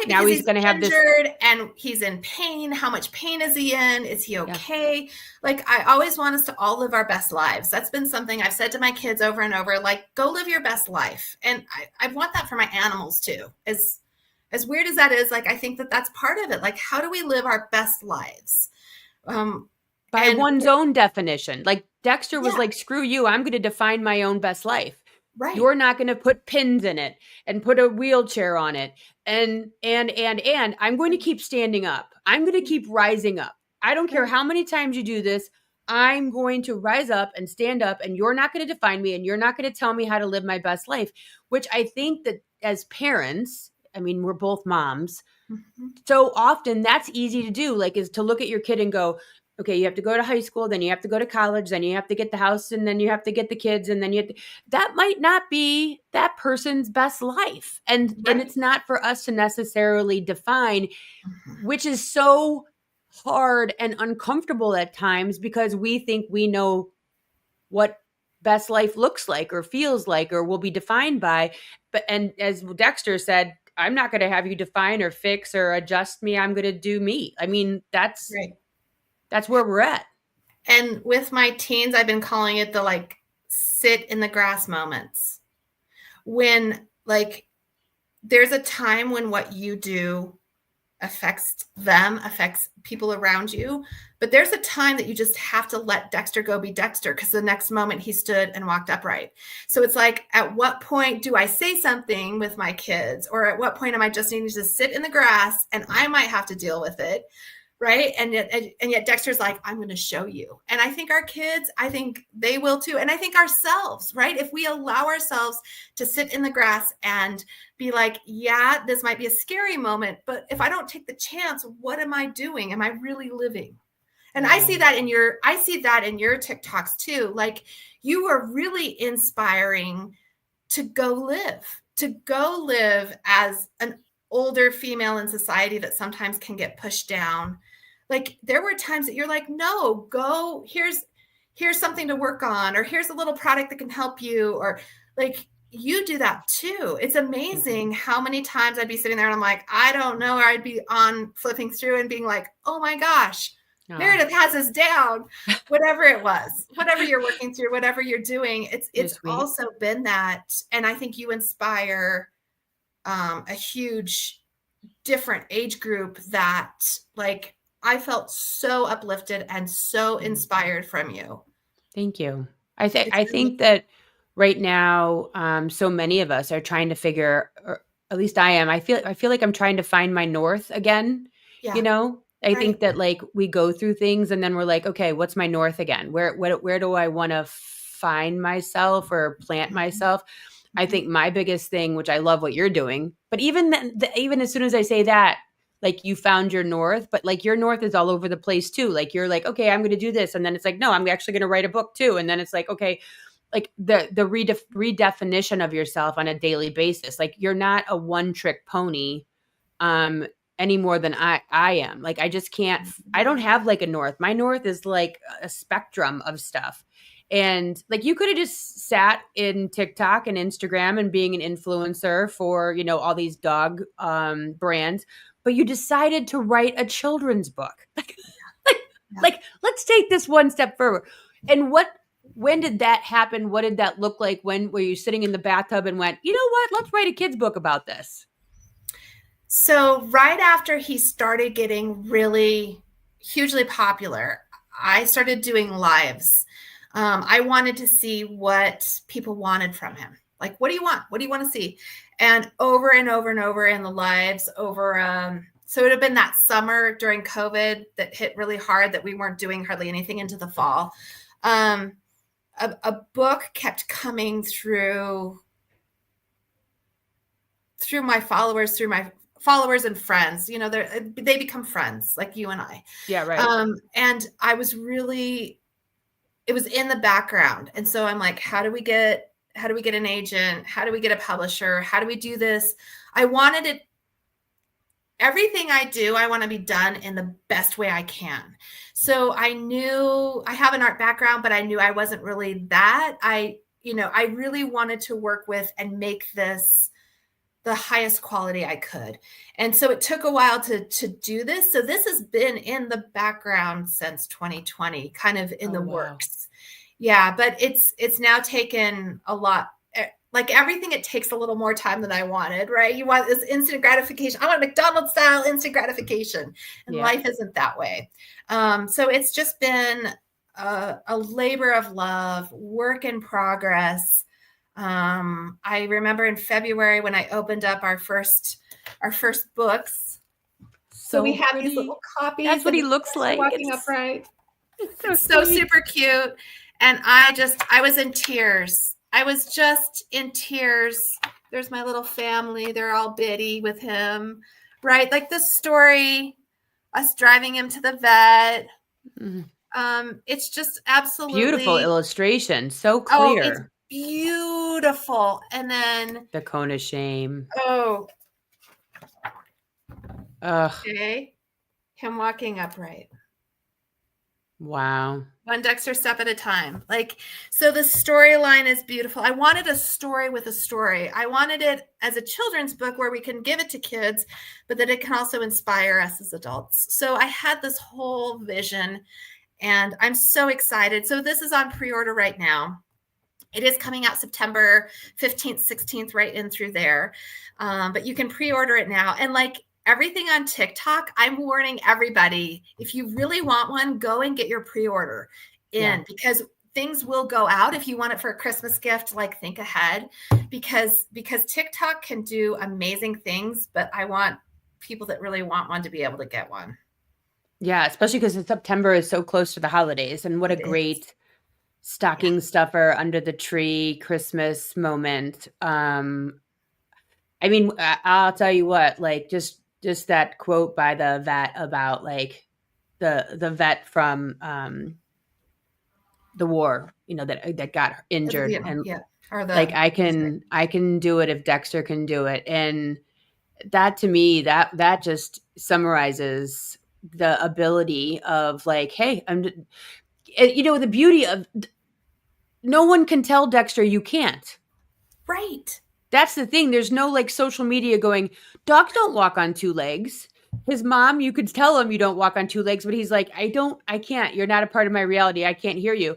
S1: now he's going to have this,
S3: and he's in pain. How much pain is he in? Is he okay? Yeah. I always want us to all live our best lives. That's been something I've said to my kids over and over, go live your best life. And I want that for my animals too, is As weird as that is, like, I think that that's part of it. Like, how do we live our best lives?
S1: By
S3: And
S1: one's own definition. Like Dexter was
S3: yeah,
S1: like, screw you, I'm going to define my own best life.
S3: right.
S1: You're not going to put pins in it and put a wheelchair on it. And I'm going to keep standing up. I'm going to keep rising up. I don't care how many times you do this. I'm going to rise up and stand up, and you're not going to define me, and you're not going to tell me how to live my best life, which I think that as parents, I mean, we're both moms.
S3: Mm-hmm.
S1: So often that's easy to do, like, is to look at your kid and go, okay, you have to go to high school, then you have to go to college, then you have to get the house, and then you have to get the kids, and then you have to, that might not be that person's best life. And it's not for us to necessarily define, which is so hard and uncomfortable at times because we think we know what best life looks like or feels like or will be defined by. But, and as Dexter said, I'm not going to have you define or fix or adjust me. I'm going to do me. I mean, that's where we're at.
S3: And with my teens, I've been calling it the like sit in the grass moments. When like there's a time when what you do affects them, affects people around you. But there's a time that you just have to let Dexter go be Dexter, because the next moment he stood and walked upright. So it's like, at what point do I say something with my kids? Or at what point am I just needing to sit in the grass and I might have to deal with it? Right. And yet Dexter's like, I'm going to show you. And I think our kids, I think they will too. And I think ourselves, right? If we allow ourselves to sit in the grass and be like, yeah, this might be a scary moment, but if I don't take the chance, what am I doing? Am I really living? And I see that in your TikToks too. Like, you are really inspiring to go live as an older female in society that sometimes can get pushed down. Like, there were times that you're like, no, go, here's something to work on, or here's a little product that can help you, or like, you do that too. It's amazing how many times I'd be sitting there and I'm like, I don't know, or I'd be on flipping through and being like, oh my gosh, Meredith has us down. Whatever it was, whatever you're working through, whatever you're doing, it's also been that. And I think you inspire a huge different age group that, like, I felt so uplifted and so inspired from you.
S1: Thank you. I think that right now, so many of us are trying to figure, or at least I am. I feel like I'm trying to find my north again. Yeah. You know, I think that, like, we go through things and then we're like, okay, what's my north again? Where do I want to find myself or plant myself? I think my biggest thing, which I love what you're doing, but even even as soon as I say that, like, you found your north, but like your north is all over the place too. Like, you're like, okay, I'm going to do this. And then it's like, no, I'm actually going to write a book too. And then it's like, okay, like the redefinition of yourself on a daily basis. Like, you're not a one trick pony any more than I am. Like, I just can't, I don't have like a north. My north is like a spectrum of stuff. And like, you could have just sat in TikTok and Instagram and being an influencer for, you know, all these dog brands, but you decided to write a children's book. Like, let's take this one step further. And when did that happen? What did that look like? When were you sitting in the bathtub and went, you know what, let's write a kid's book about this?
S3: So right after he started getting really hugely popular, I started doing lives. I wanted to see what people wanted from him. Like, what do you want? What do you want to see? And over and over and over in the lives over, so it would have been that summer during COVID that hit really hard, that we weren't doing hardly anything into the fall. A book kept coming through my followers and friends. You know, they become friends, like you and I.
S1: Yeah, right.
S3: And I was really, it was in the background. And so I'm like, how do we get an agent? How do we get a publisher? How do we do this? I wanted it. Everything I do, I want to be done in the best way I can. So I knew I have an art background, but I knew I wasn't really that. I really wanted to work with and make this the highest quality I could. And so it took a while to do this. So this has been in the background since 2020, kind of in the works. Yeah, but it's now taken a lot. like everything, it takes a little more time than I wanted, right? You want this instant gratification. I want McDonald's style instant gratification, and life isn't that way. So it's just been a labor of love, work in progress. I remember in February when I opened up our first books. So we have these little copies.
S1: That's what he looks like.
S3: Walking upright. It's so super cute. And I was in tears. I was just in tears. There's my little family. They're all bitty with him, right? Like the story, us driving him to the vet. Mm-hmm. It's just absolutely
S1: beautiful illustration. So clear.
S3: Oh, it's beautiful. And then
S1: the cone of shame.
S3: Oh. Okay. Him walking upright.
S1: Wow.
S3: One Dexter step at a time. Like, so the storyline is beautiful. I wanted a story with a story. I wanted it as a children's book where we can give it to kids, but that it can also inspire us as adults. So I had this whole vision, and I'm so excited. So this is on pre-order right now. It is coming out September 15th, 16th, right in through there. But you can pre-order it now. And like, everything on TikTok, I'm warning everybody, if you really want one, go and get your pre-order in, because things will go out. If you want it for a Christmas gift, like, think ahead, because TikTok can do amazing things, but I want people that really want one to be able to get one.
S1: Yeah, especially because September is so close to the holidays, and what a great stocking stuffer under the tree Christmas moment. I mean, I'll tell you what, like, just that quote by the vet about like the vet from the war, you know, that got injured, and like I can do it if Dexter can do it, and that to me that just summarizes the ability of like, hey, you know, the beauty of no one can tell Dexter you can't.
S3: Right.
S1: That's the thing. There's no like social media going, dogs don't walk on two legs. His mom, you could tell him you don't walk on two legs, but he's like, I can't. You're not a part of my reality. I can't hear you.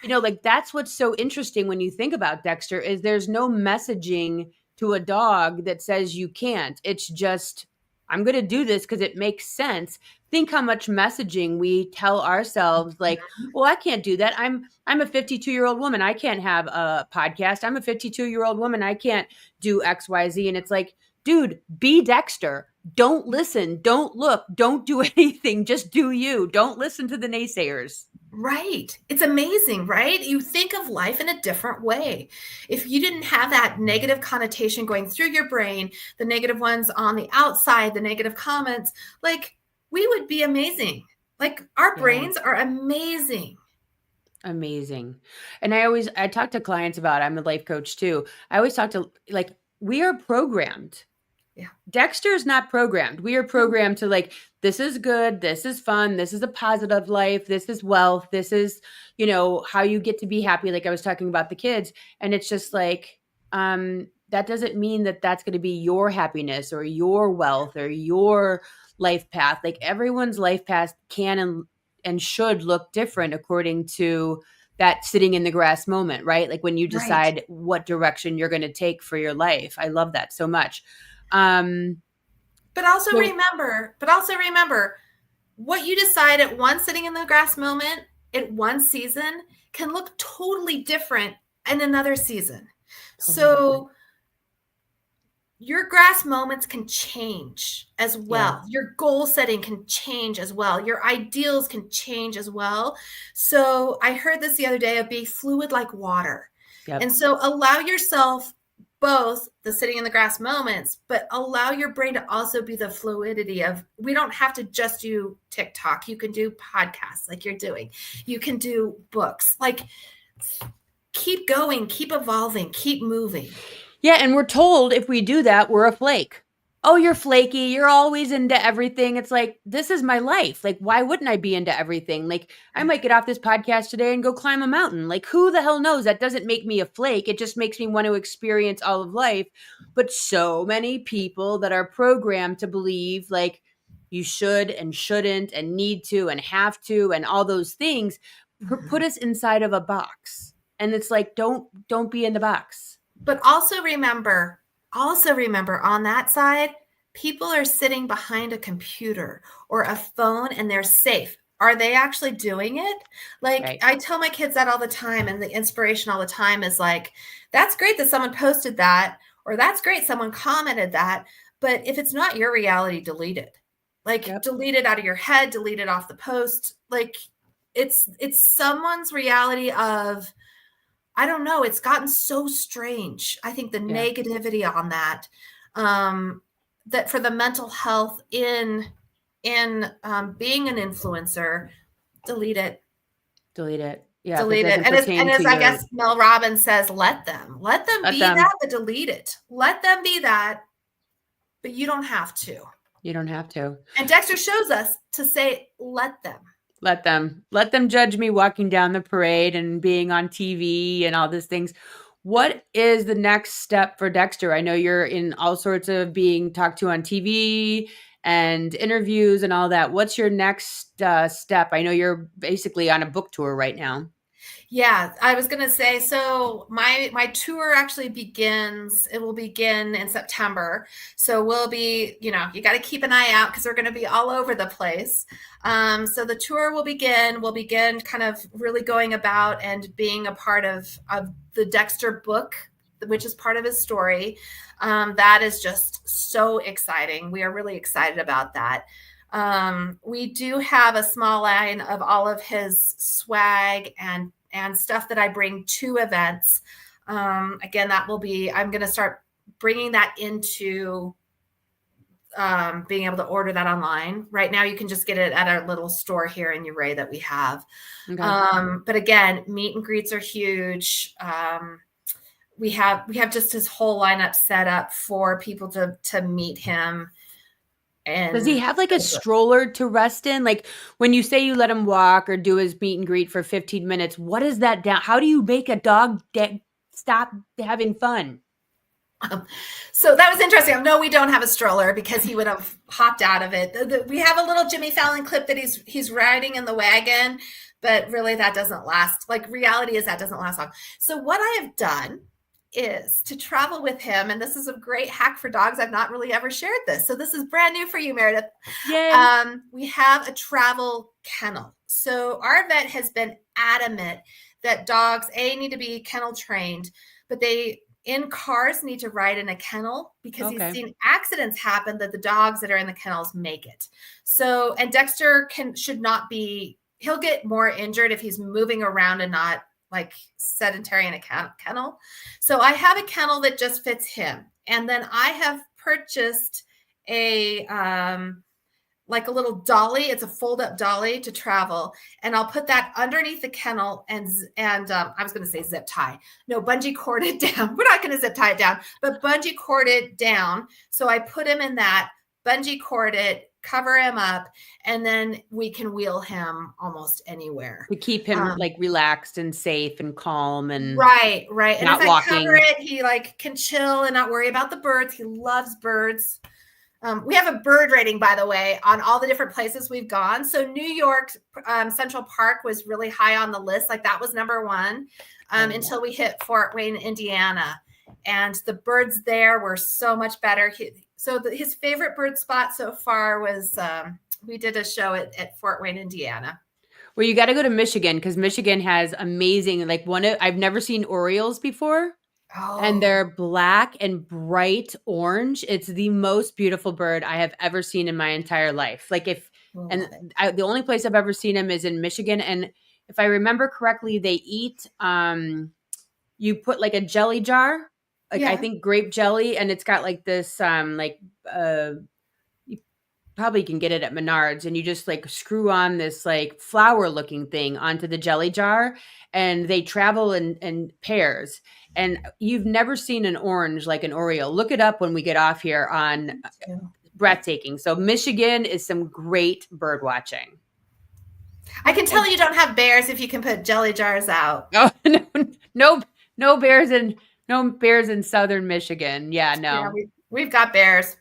S1: You know, like that's what's so interesting when you think about Dexter is there's no messaging to a dog that says you can't. It's just, I'm going to do this because it makes sense. Think how much messaging we tell ourselves, like, well, I can't do that. I'm a 52-year-old woman. I can't have a podcast. I'm a 52-year-old woman. I can't do X, Y, Z. And it's like, dude, be Dexter. Don't listen. Don't look. Don't do anything. Just do you. Don't listen to the naysayers.
S3: Right. It's amazing, right? You think of life in a different way. If you didn't have that negative connotation going through your brain, the negative ones on the outside, the negative comments, like, we would be amazing. Like, our brains are amazing.
S1: Amazing. And I talk to clients about, I'm a life coach too. I always talk to, like, we are programmed. Yeah. Dexter is not programmed. We are programmed to like, this is good. This is fun. This is a positive life. This is wealth. This is, you know, how you get to be happy. Like I was talking about the kids, and it's just like, that doesn't mean that that's going to be your happiness or your wealth or your life path. Like everyone's life path can and should look different according to that sitting in the grass moment, right? Like when you decide what direction you're going to take for your life. I love that so much.
S3: But also remember what you decide at one sitting in the grass moment at one season can look totally different in another season. So your grass moments can change as well. Yeah. Your goal setting can change as well. Your ideals can change as well. So I heard this the other day of be fluid like water. Yep. And so allow yourself both the sitting in the grass moments, but allow your brain to also be the fluidity of, we don't have to just do TikTok. You can do podcasts like you're doing. You can do books. Like, keep going, keep evolving, keep moving.
S1: Yeah, and we're told if we do that, we're a flake. Oh, you're flaky. You're always into everything. It's like, this is my life. Like, why wouldn't I be into everything? Like, I might get off this podcast today and go climb a mountain. Like, who the hell knows? That doesn't make me a flake. It just makes me want to experience all of life. But so many people that are programmed to believe, like, you should and shouldn't and need to and have to and all those things put us inside of a box. And it's like, don't be in the box.
S3: But also remember on that side, people are sitting behind a computer or a phone and they're safe. Are they actually doing it? Like,
S1: Right.
S3: I tell my kids that all the time, and the inspiration all the time is like, that's great that someone posted that, or that's great someone commented that, but if it's not your reality, delete it. Like,
S1: Yep.
S3: delete it out of your head, delete it off the post. Like, it's someone's reality of, I don't know, it's gotten so strange. I think the
S1: Yeah.
S3: negativity on that, that for the mental health in being an influencer, delete it.
S1: Delete it. Yeah. If it
S3: Delete it.
S1: doesn't
S3: And
S1: pertain
S3: as
S1: to
S3: I
S1: your,
S3: guess Mel Robbins says, let them
S1: let
S3: be
S1: them,
S3: that, but delete it. Let them be that, but you don't have to.
S1: you don't have to.
S3: And Dexter shows us to say, let them.
S1: Let them judge me walking down the parade and being on TV and all these things. What is the next step for Dexter? I know you're in all sorts of being talked to on TV and interviews and all that. What's your next step? I know you're basically on a book tour right now.
S3: Yeah, I was going to say, so my tour actually begins, it will begin in September. So we'll be, you got to keep an eye out because we're going to be all over the place. So the tour will begin kind of really going about and being a part of the Dexter book, which is part of his story. That is just so exciting. We are really excited about that. We do have a small line of all of his swag and stuff that I bring to events. Again, that will be, I'm going to start bringing that into being able to order that online. Right now, you can just get it at our little store here in Ouray that we have.
S1: Okay.
S3: But again, meet and greets are huge. We have just his whole lineup set up for people to meet him. And
S1: does he have like a stroller to rest in? Like when you say you let him walk or do his meet and greet for 15 minutes, what is that down? How do you make a dog stop having fun?
S3: So that was interesting. No, we don't have a stroller because he would have hopped out of it. We have a little Jimmy Fallon clip that he's riding in the wagon, but really that doesn't last. Like, reality is that doesn't last long. So what I have done is to travel with him, and this is a great hack for dogs. I've not really ever shared this, so this is brand new for you, Meredith.
S1: Yay.
S3: We have a travel kennel. So our vet has been adamant that dogs need to be kennel trained, but they in cars need to ride in a kennel because he's seen accidents happen that the dogs that are in the kennels make it. So, and Dexter should not be, he'll get more injured if he's moving around and not like sedentary in a kennel. So I have a kennel that just fits him. And then I have purchased a, like a little dolly. It's a fold up dolly to travel. And I'll put that underneath the kennel and I was going to say zip tie. No, bungee cord it down. We're not going to zip tie it down, but bungee cord it down. So I put him in that, bungee cord it, cover him up, and then we can wheel him almost anywhere
S1: to keep him like relaxed and safe and calm and
S3: right. And
S1: not
S3: if
S1: walking.
S3: I cover it, he like can chill and not worry about the birds. He loves birds. We have a bird rating, by the way, on all the different places we've gone. So New York Central Park was really high on the list. Like that was number one until we hit Fort Wayne, Indiana. And the birds there were so much better. His favorite bird spot so far was we did a show at Fort Wayne, Indiana.
S1: Well, you got to go to Michigan because Michigan has amazing, like I've never seen Orioles before. Oh. And they're black and bright orange. It's the most beautiful bird I have ever seen in my entire life. Like the only place I've ever seen them is in Michigan. And if I remember correctly, they eat, you put like a jelly jar, like I think grape jelly, and it's got like this, you probably can get it at Menards, and you just like screw on this like flower looking thing onto the jelly jar, and they travel in pairs. And you've never seen an orange like an Oriole. Look it up when we get off here on breathtaking. So Michigan is some great bird watching.
S3: I can tell you don't have bears if you can put jelly jars out.
S1: Oh, no bears in southern Michigan. Yeah, no.
S3: Yeah, we've got bears.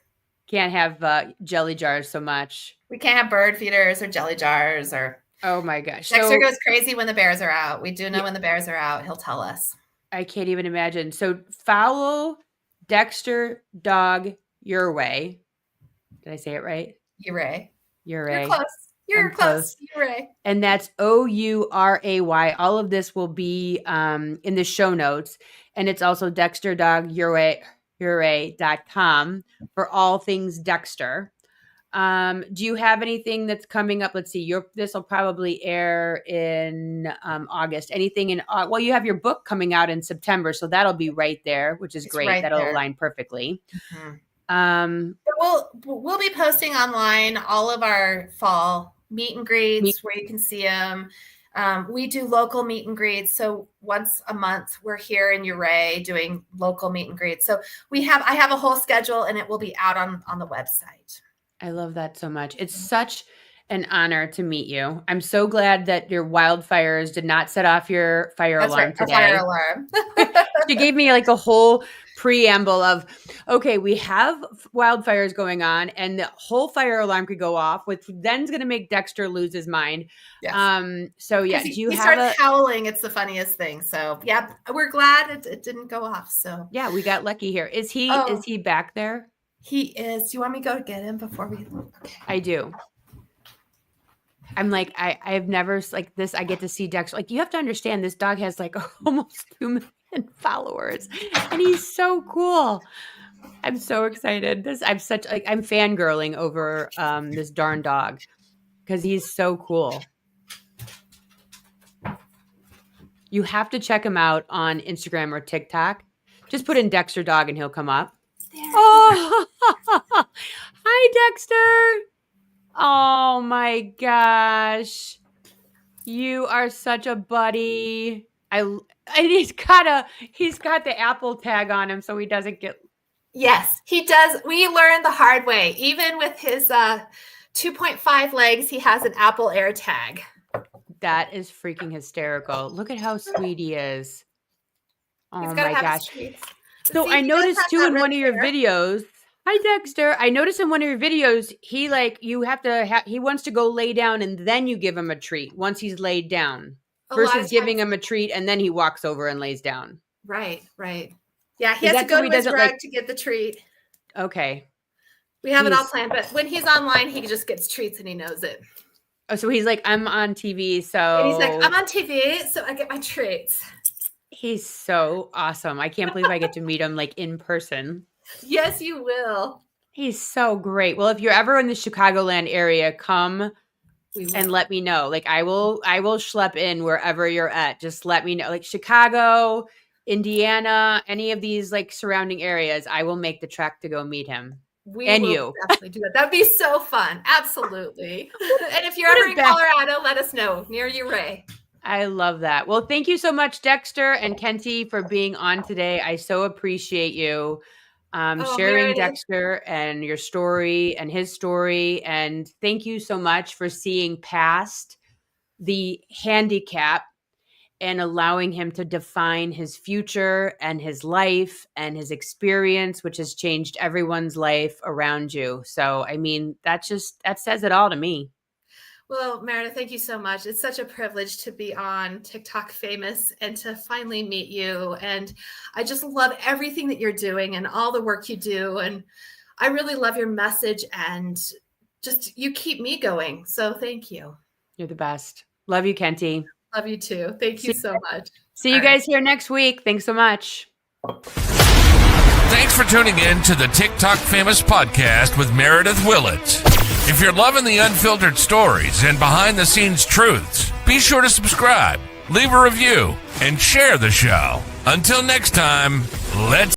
S1: Can't have jelly jars so much.
S3: We can't have bird feeders or jelly jars or.
S1: Oh my gosh.
S3: Dexter goes crazy when the bears are out. We do know when the bears are out. He'll tell us.
S1: I can't even imagine. So follow Dexter Dog Ouray. Did I say it right?
S3: Ouray.
S1: Ouray.
S3: You're close. You're close. Ouray.
S1: And that's Ouray. All of this will be in the show notes. And it's also DexterDogUray.com for all things Dexter. Do you have anything that's coming up? Let's see. This will probably air in August. Anything in well, you have your book coming out in September, so that'll be right there, which is great.
S3: Right
S1: that'll
S3: there.
S1: align perfectly.
S3: We'll be posting online all of our fall meet and greets where you can see them. We do local meet and greets, so once a month we're here in Ouray doing local meet and greets. So I have a whole schedule, and it will be out on the website.
S1: I love that so much. It's such an honor to meet you. I'm so glad that your wildfires did not set off your fire alarm today.
S3: Fire alarm.
S1: She gave me like a whole preamble of, okay, we have wildfires going on, and the whole fire alarm could go off, which then's going to make Dexter lose his mind.
S3: Yes.
S1: So yeah,
S3: he starts howling. It's the funniest thing. So yeah, we're glad it didn't go off. So
S1: yeah, we got lucky here. Is he back there?
S3: He is. Do you want me to go get him before we? Okay.
S1: I do. I'm like, I've never like this. I get to see Dexter. Like, you have to understand, this dog has like almost 2 million followers, and he's so cool. I'm so excited. I'm fangirling over this darn dog because he's so cool. You have to check him out on Instagram or TikTok. Just put in Dexter Dog and he'll come up. Oh, hi, Dexter. Oh my gosh. You are such a buddy. And he's got the Apple tag on him so he doesn't get.
S3: Yes, he does. We learned the hard way. Even with his 2.5 legs, he has an Apple Air tag.
S1: That is freaking hysterical. Look at how sweet he is. Oh my gosh. So I noticed too in one of your videos. Hi, Dexter. I noticed in one of your videos, he wants to go lay down and then you give him a treat once he's laid down versus giving him a treat and then he walks over and lays down.
S3: Right. Yeah, he has to go to his rug to get the treat.
S1: Okay.
S3: We have it all planned, but when he's online, he just gets treats and he knows it.
S1: Oh, so he's like, I'm on TV, so.
S3: And he's like, I'm on TV, so I get my treats.
S1: He's so awesome. I can't believe I get to meet him like in person.
S3: Yes, you will.
S1: He's so great. Well, if you're ever in the Chicagoland area, come and let me know. Like I will schlep in wherever you're at. Just let me know. Like Chicago, Indiana, any of these like surrounding areas, I will make the trek to go meet him.
S3: We will definitely do that. That'd be so fun. Absolutely. And if you're ever in Colorado, let us know near Ouray.
S1: I love that. Well, thank you so much, Dexter and Kentee, for being on today. I so appreciate you sharing Dexter and your story and his story. And thank you so much for seeing past the handicap and allowing him to define his future and his life and his experience, which has changed everyone's life around you. So, I mean, that says it all to me.
S3: Well, Meredith, thank you so much. It's such a privilege to be on TikTok Famous and to finally meet you. And I just love everything that you're doing and all the work you do. And I really love your message and just you keep me going. So thank you.
S1: You're the best. Love you, Kentee.
S3: Love you too. Thank you so much.
S1: See you guys here next week. Thanks so much.
S2: Thanks for tuning in to the TikTok Famous podcast with Meredith Willits. If you're loving the unfiltered stories and behind-the-scenes truths, be sure to subscribe, leave a review, and share the show. Until next time, let's